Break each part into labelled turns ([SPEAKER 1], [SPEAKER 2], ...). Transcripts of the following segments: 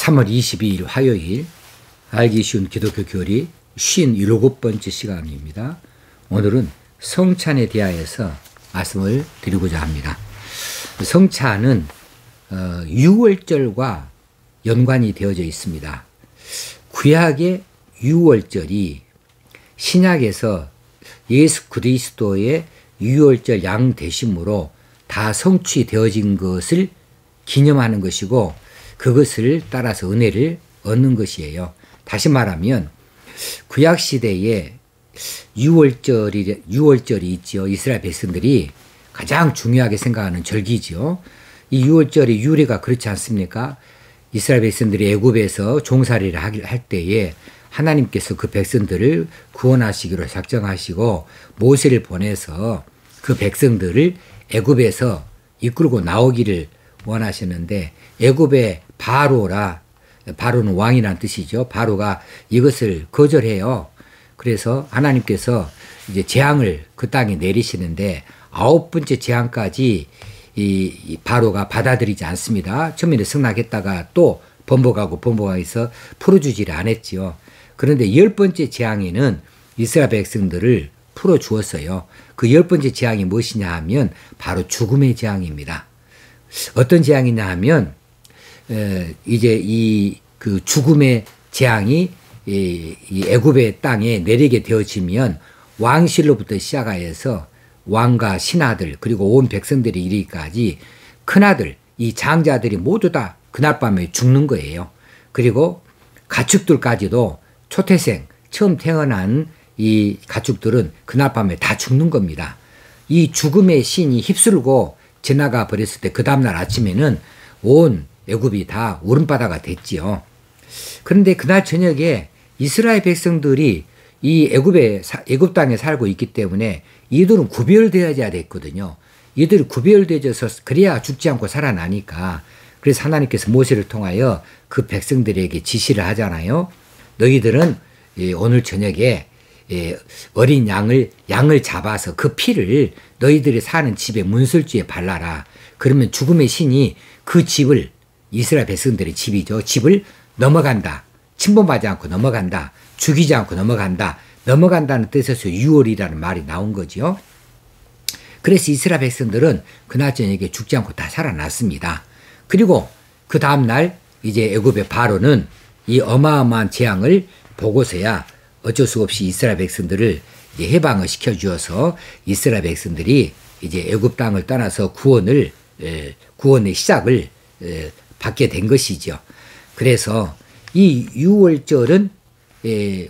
[SPEAKER 1] 3월 22일 화요일 알기 쉬운 기독교 교리 57번째 시간입니다. 오늘은 성찬에 대하여서 말씀을 드리고자 합니다. 성찬은 유월절과 연관이 되어져 있습니다. 구약의 유월절이 신약에서 예수 그리스도의 유월절 양 대심으로 다 성취되어진 것을 기념하는 것이고 그것을 따라서 은혜를 얻는 것이에요. 다시 말하면 구약시대에 유월절이 있죠. 이스라엘 백성들이 가장 중요하게 생각하는 절기죠. 이 유월절의 유래가 그렇지 않습니까? 이스라엘 백성들이 애굽에서 종살이를 할 때에 하나님께서 그 백성들을 구원하시기로 작정하시고 모세를 보내서 그 백성들을 애굽에서 이끌고 나오기를 원하셨는데 애굽의 바로는 왕이라는 뜻이죠. 바로가 이것을 거절해요. 그래서 하나님께서 이제 재앙을 그 땅에 내리시는데 9번째 재앙까지 이 바로가 받아들이지 않습니다. 처음에는 승낙했다가 또 번복해서 풀어주지를 않았지요. 그런데 10번째 재앙에는 이스라엘 백성들을 풀어주었어요. 그 10번째 재앙이 무엇이냐 하면 바로 죽음의 재앙입니다. 어떤 재앙이냐 하면 이제 그 죽음의 재앙이 이 애굽의 땅에 내리게 되어지면 왕실로부터 시작하여서 왕과 신하들 그리고 온 백성들이 이르기까지 큰아들 이 장자들이 모두 다 그날 밤에 죽는 거예요. 그리고 가축들까지도 초태생 처음 태어난 이 가축들은 그날 밤에 다 죽는 겁니다. 이 죽음의 신이 휩쓸고 지나가 버렸을 때 그 다음날 아침에는 온 애굽이 다 울음바다가 됐지요. 그런데 그날 저녁에 이스라엘 백성들이 이 애굽 땅에 살고 있기 때문에 이들은 구별되어야 됐거든요. 이들이 구별되어져서 그래야 죽지 않고 살아나니까. 그래서 하나님께서 모세를 통하여 그 백성들에게 지시를 하잖아요. 너희들은 오늘 저녁에 어린 양을 잡아서 그 피를 너희들이 사는 집의 문설주에 발라라. 그러면 죽음의 신이 그 집을 이스라엘 백성들의 집이죠. 집을 넘어간다. 침범하지 않고 넘어간다. 죽이지 않고 넘어간다. 넘어간다는 뜻에서 유월이라는 말이 나온 거죠. 그래서 이스라엘 백성들은 그날 저녁에 죽지 않고 다 살아났습니다. 그리고 그 다음날 이제 애굽의 바로는 이 어마어마한 재앙을 보고서야 어쩔 수 없이 이스라엘 백성들을 이제 해방을 시켜주어서 이스라엘 백성들이 이제 애굽 땅을 떠나서 구원의 시작을 받게 된 것이죠. 그래서 이 유월절은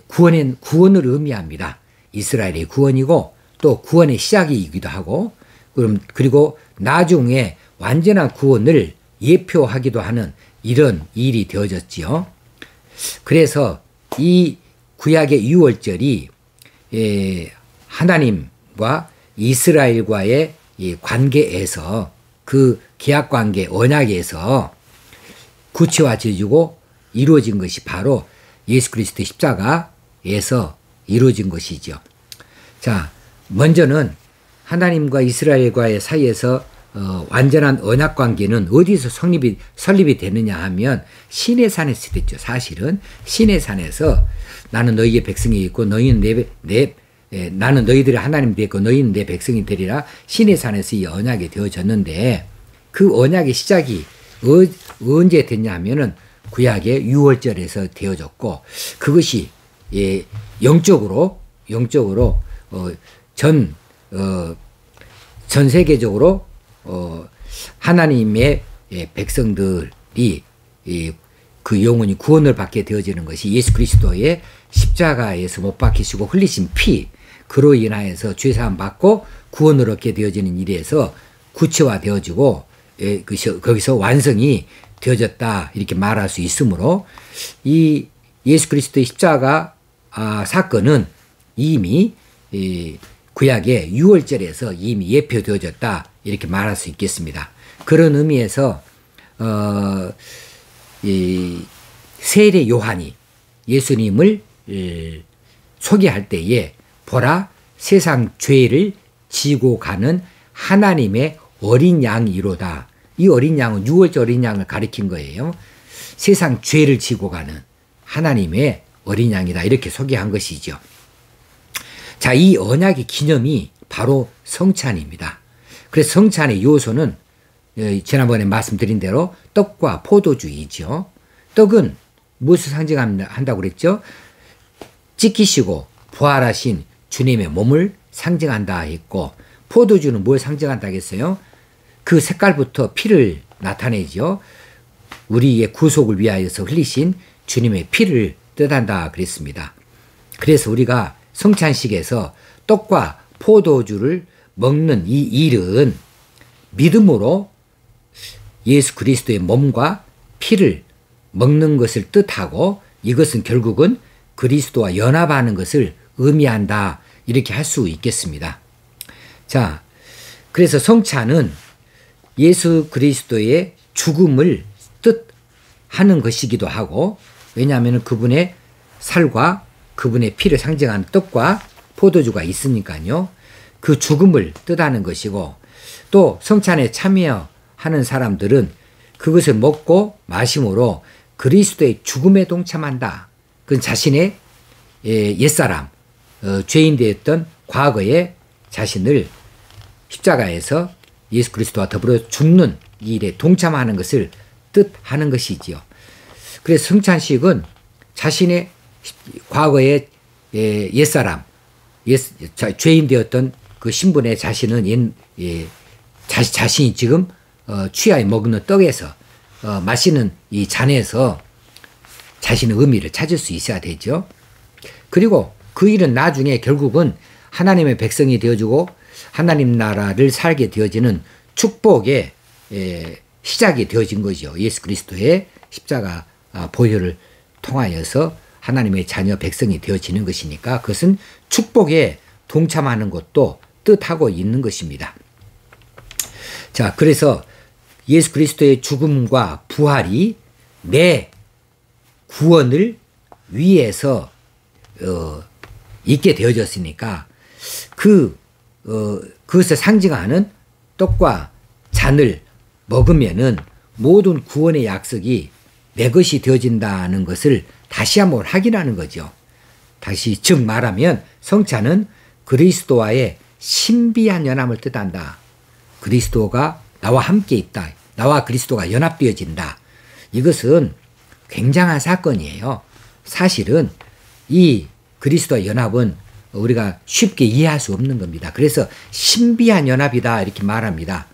[SPEAKER 1] 구원을 의미합니다. 이스라엘의 구원이고 또 구원의 시작이기도 하고 그리고 나중에 완전한 구원을 예표하기도 하는 이런 일이 되어졌지요. 그래서 이 구약의 유월절이 하나님과 이스라엘과의 이 관계에서 그 계약관계 언약에서 구체화되어지고 이루어진 것이 바로 예수 그리스도의 십자가에서 이루어진 것이죠. 자, 먼저는 하나님과 이스라엘과의 사이에서 완전한 언약관계는 어디서 설립이 되느냐 하면 시내산에서 됐죠. 사실은 시내산에서 나는 너희의 백성이 있고 너희는 나는 너희들의 하나님 되고 너희는 내 백성이 되리라. 시내산에서 이 언약이 되어졌는데 그 언약의 시작이 언제 됐냐 하면은 구약의 유월절에서 되어졌고 그것이 영적으로 전 세계적으로 하나님의 백성들이 그 영혼이 구원을 받게 되어지는 것이 예수 그리스도의 십자가에서 못 박히시고 흘리신 피 그로 인하여서 죄사함 받고 구원을 얻게 되어지는 일에서 구체화되어지고 거기서 완성이 되어졌다 이렇게 말할 수 있으므로 이 예수 그리스도의 십자가 사건은 이미 구약의 유월절에서 이미 예표되어졌다 이렇게 말할 수 있겠습니다. 그런 의미에서 이 세례 요한이 예수님을 소개할 때에 보라 세상 죄를 지고 가는 하나님의 어린 양이로다. 이 어린 양은 유월절 어린 양을 가리킨 거예요. 세상 죄를 지고 가는 하나님의 어린 양이다. 이렇게 소개한 것이죠. 자, 이 언약의 기념이 바로 성찬입니다. 그래서 성찬의 요소는 지난번에 말씀드린 대로 떡과 포도주이죠. 떡은 무엇을 상징한다고 그랬죠? 찢기시고 부활하신 주님의 몸을 상징한다 했고, 포도주는 뭘 상징한다 했어요? 그 색깔부터 피를 나타내죠. 우리의 구속을 위하여서 흘리신 주님의 피를 뜻한다 그랬습니다. 그래서 우리가 성찬식에서 떡과 포도주를 먹는 이 일은 믿음으로 예수 그리스도의 몸과 피를 먹는 것을 뜻하고, 이것은 결국은 그리스도와 연합하는 것을 의미한다. 이렇게 할 수 있겠습니다. 자, 그래서 성찬은 예수 그리스도의 죽음을 뜻하는 것이기도 하고, 왜냐하면 그분의 살과 그분의 피를 상징하는 떡과 포도주가 있으니까요. 그 죽음을 뜻하는 것이고, 또 성찬에 참여하는 사람들은 그것을 먹고 마심으로 그리스도의 죽음에 동참한다. 그건 자신의 옛사람, 죄인 되었던 과거의 자신을 십자가에서 예수 그리스도와 더불어 죽는 일에 동참하는 것을 뜻하는 것이지요. 그래서 성찬식은 자신의 과거의 옛사람, 죄인 되었던 그 신분의 자신은 자신이 지금 취하여 먹는 떡에서 마시는 이 잔에서 자신의 의미를 찾을 수 있어야 되죠. 그리고 그 일은 나중에 결국은 하나님의 백성이 되어주고 하나님 나라를 살게 되어지는 축복의 시작이 되어진 거죠. 예수 그리스도의 십자가 보혈을 통하여서 하나님의 자녀 백성이 되어지는 것이니까 그것은 축복에 동참하는 것도 뜻하고 있는 것입니다. 자, 그래서 예수 그리스도의 죽음과 부활이 내 구원을 위해서 있게 되어졌으니까 그것을 상징하는 떡과 잔을 먹으면은 모든 구원의 약속이 내 것이 되어진다는 것을 다시 한번 확인하는 거죠. 다시 즉 말하면 성찬은 그리스도와의 신비한 연합을 뜻한다. 그리스도가 나와 함께 있다. 나와 그리스도가 연합되어진다. 이것은 굉장한 사건이에요. 사실은 이 그리스도와 연합은 우리가 쉽게 이해할 수 없는 겁니다. 그래서 신비한 연합이다 이렇게 말합니다.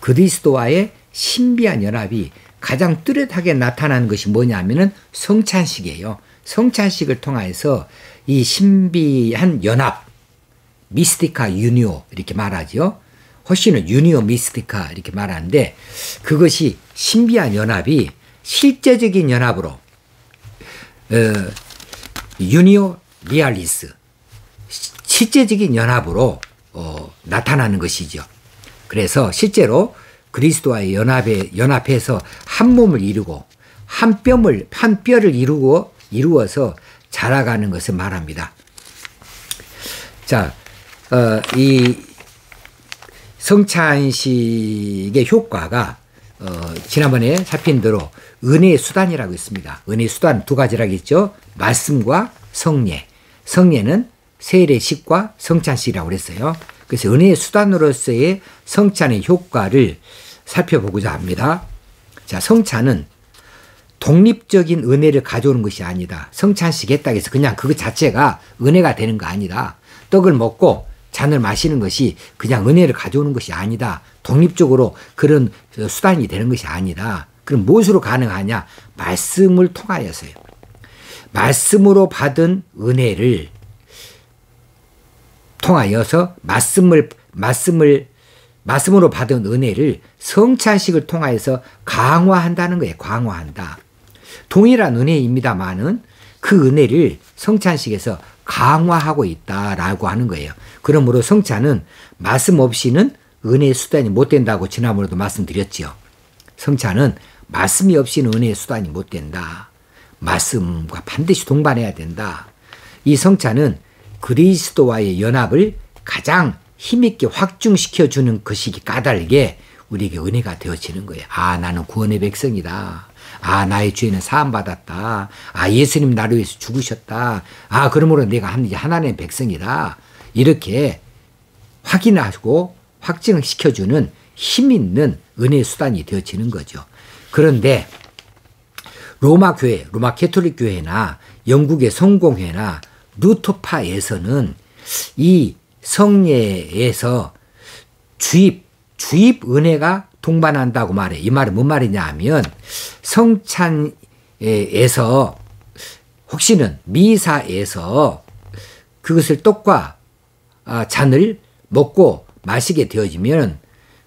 [SPEAKER 1] 그리스도와의 신비한 연합이 가장 뚜렷하게 나타나는 것이 뭐냐면은 성찬식이에요. 성찬식을 통해서 이 신비한 연합, 미스티카 유니오 이렇게 말하죠. 훨씬은 유니오 미스티카 이렇게 말하는데, 그것이 신비한 연합이 실제적인 연합으로 유니오 리알리스, 실제적인 연합으로 나타나는 것이죠. 그래서 실제로 그리스도와의 연합해서 한 몸을 이루고 한 뼈를 이루어서 자라가는 것을 말합니다. 자, 이 성찬식의 효과가 지난번에 살핀 대로 은혜의 수단이라고 있습니다. 은혜의 수단 두 가지라고 했죠. 말씀과 성례. 성례는 세례식과 성찬식이라고 그랬어요. 그래서 은혜의 수단으로서의 성찬의 효과를 살펴보고자 합니다. 자, 성찬은 독립적인 은혜를 가져오는 것이 아니다. 성찬식 했다고 해서 그냥 그것 자체가 은혜가 되는 거 아니다. 떡을 먹고 잔을 마시는 것이 그냥 은혜를 가져오는 것이 아니다. 독립적으로 그런 수단이 되는 것이 아니다. 그럼 무엇으로 가능하냐? 말씀을 통하여서요. 말씀으로 받은 은혜를 통하여서 말씀으로 받은 은혜를 성찬식을 통하여서 강화한다는 거예요. 강화한다. 동일한 은혜입니다만은 그 은혜를 성찬식에서 강화하고 있다라고 하는 거예요. 그러므로 성찬은 말씀 없이는 은혜의 수단이 못 된다고 지난번에도 말씀드렸죠. 성찬은 말씀이 없이는 은혜의 수단이 못 된다. 말씀과 반드시 동반해야 된다. 이 성찬은 그리스도와의 연합을 가장 힘있게 확증시켜주는 것이기 까닭에 우리에게 은혜가 되어지는 거예요. 아, 나는 구원의 백성이다. 아, 나의 죄는 사함받았다. 아, 예수님 나를 위해서 죽으셨다. 아, 그러므로 내가 하나님의 백성이다. 이렇게 확인하고 확증을 시켜주는 힘 있는 은혜의 수단이 되어지는 거죠. 그런데 로마 교회, 로마 캐톨릭 교회나 영국의 성공회나 루터파에서는 이 성례에서 주입 은혜가 동반한다고 말해. 이 말은 뭔 말이냐 하면 성찬에서 혹시는 미사에서 그것을 떡과 잔을 먹고 마시게 되어지면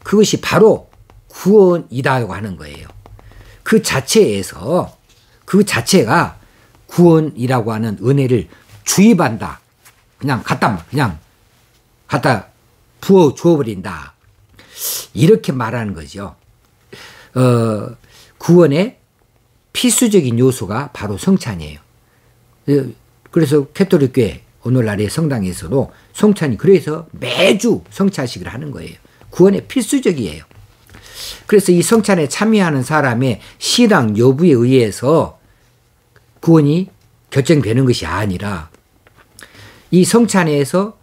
[SPEAKER 1] 그것이 바로 구원이라고 하는 거예요. 그 자체가 구원이라고 하는 은혜를 주입한다. 그냥 갖다 부어 주어버린다. 이렇게 말하는 거죠. 구원의 필수적인 요소가 바로 성찬이에요. 그래서 캐톨릭교회 오늘날의 성당에서도 성찬이 그래서 매주 성찬식을 하는 거예요. 구원의 필수적이에요. 그래서 이 성찬에 참여하는 사람의 신앙 여부에 의해서 구원이 결정되는 것이 아니라 이 성찬에서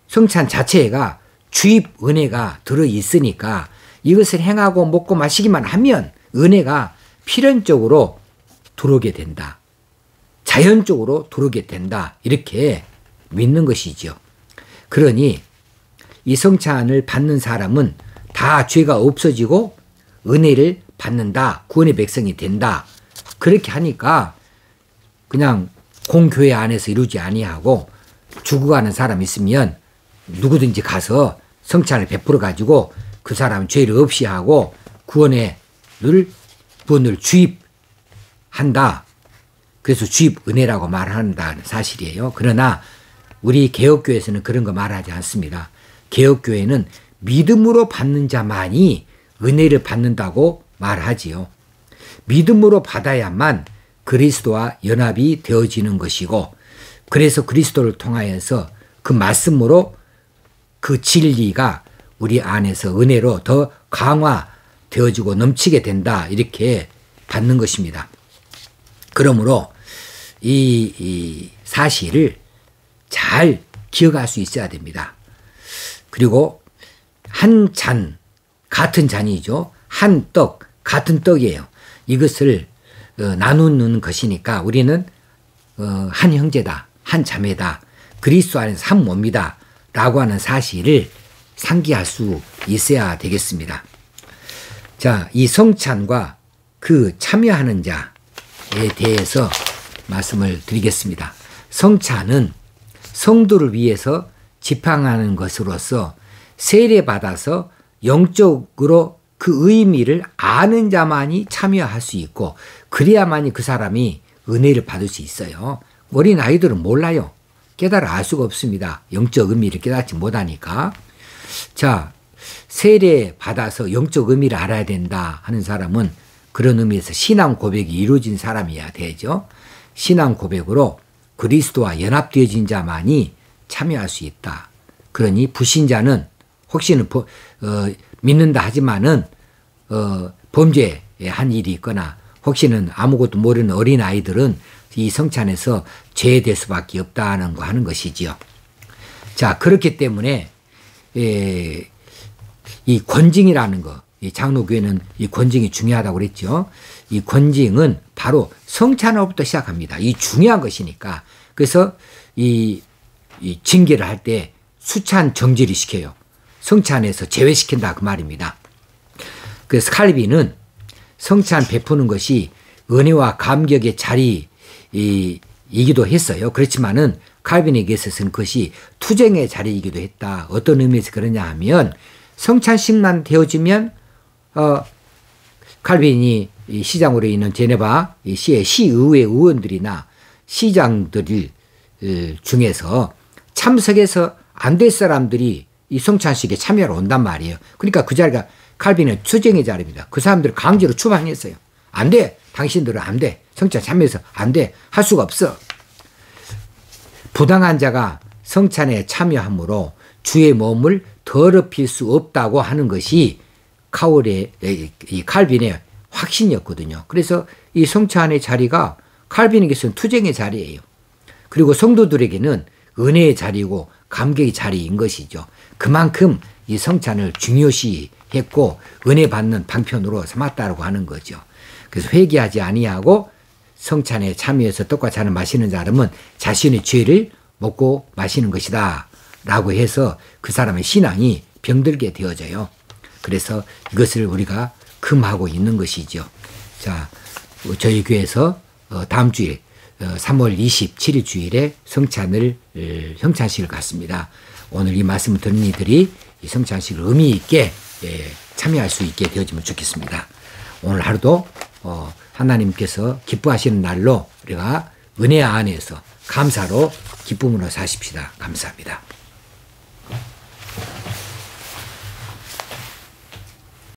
[SPEAKER 1] 성찬 자체가 주입 은혜가 들어있으니까 이것을 행하고 먹고 마시기만 하면 은혜가 필연적으로 들어오게 된다. 자연적으로 들어오게 된다. 이렇게 믿는 것이죠. 그러니 이 성찬을 받는 사람은 다 죄가 없어지고 은혜를 받는다. 구원의 백성이 된다. 그렇게 하니까 그냥 공교회 안에서 이루지 아니하고 죽어가는 사람 있으면 누구든지 가서 성찬을 베풀어 가지고 그 사람 죄를 없이 하고 구원을 주입한다. 그래서 주입 은혜라고 말한다는 사실이에요. 그러나 우리 개혁교회에서는 그런 거 말하지 않습니다. 개혁교회는 믿음으로 받는 자만이 은혜를 받는다고 말하지요. 믿음으로 받아야만 그리스도와 연합이 되어지는 것이고, 그래서 그리스도를 통하여서 그 말씀으로 그 진리가 우리 안에서 은혜로 더 강화되어지고 넘치게 된다. 이렇게 받는 것입니다. 그러므로 이 사실을 잘 기억할 수 있어야 됩니다. 그리고 한 잔, 같은 잔이죠. 한 떡, 같은 떡이에요. 이것을 나누는 것이니까 우리는 한 형제다, 한 자매다, 그리스도 안에서 한 몸이다 라고 하는 사실을 상기할 수 있어야 되겠습니다. 자, 이 성찬과 그 참여하는 자에 대해서 말씀을 드리겠습니다. 성찬은 성도를 위해서 지팡하는 것으로서 세례받아서 영적으로 그 의미를 아는 자만이 참여할 수 있고, 그래야만이 그 사람이 은혜를 받을 수 있어요. 어린 아이들은 몰라요. 깨달아 알 수가 없습니다. 영적 의미를 깨닫지 못하니까. 자, 세례받아서 영적 의미를 알아야 된다 하는 사람은 그런 의미에서 신앙 고백이 이루어진 사람이어야 되죠. 신앙 고백으로 그리스도와 연합되어진 자만이 참여할 수 있다. 그러니 불신자는 혹시는 믿는다 하지만은 범죄에 한 일이 있거나 혹시는 아무것도 모르는 어린 아이들은 이 성찬에서 제외될 수밖에 없다는 거 하는 것이지요. 자, 그렇기 때문에 이 권징이라는 거, 이 장로교회는 이 권징이 중요하다고 그랬죠. 이 권징은 바로 성찬으로부터 시작합니다. 이 중요한 것이니까. 그래서 이 징계를 할 때 수찬 정지를 시켜요. 성찬에서 제외시킨다 그 말입니다. 그래서 칼빈은 성찬 베푸는 것이 은혜와 감격의 자리이기도 했어요. 그렇지만은 칼빈에게 있어서는 그것이 투쟁의 자리이기도 했다. 어떤 의미에서 그러냐 하면 성찬식만 되어지면 칼빈이 시장으로 있는 제네바 시의 시의회 의원들이나 시장들 중에서 참석해서 안 될 사람들이 이 성찬식에 참여하러 온단 말이에요. 그러니까 그 자리가 칼빈의 투쟁의 자리입니다. 그 사람들을 강제로 추방했어요. 안 돼. 당신들은 안 돼. 성찬 참여해서 안 돼. 할 수가 없어. 부당한 자가 성찬에 참여함으로 주의 몸을 더럽힐 수 없다고 하는 것이 이 칼빈의 확신이었거든요. 그래서 이 성찬의 자리가 칼빈에게서는 투쟁의 자리예요. 그리고 성도들에게는 은혜의 자리고 감격의 자리인 것이죠. 그만큼 이 성찬을 중요시했고 은혜 받는 방편으로 삼았다고 하는 거죠. 그래서 회개하지 아니하고 성찬에 참여해서 떡과 잔을 마시는 사람은 자신의 죄를 먹고 마시는 것이다 라고 해서 그 사람의 신앙이 병들게 되어져요. 그래서 이것을 우리가 금하고 있는 것이죠. 자, 저희 교회에서 다음 주일 3월 27일 주일에 성찬식을 갖습니다. 오늘 이 말씀을 듣는 이들이 이 성찬식을 의미 있게 참여할 수 있게 되어지면 좋겠습니다. 오늘 하루도 하나님께서 기뻐하시는 날로 우리가 은혜 안에서 감사로 기쁨으로 사십시다. 감사합니다.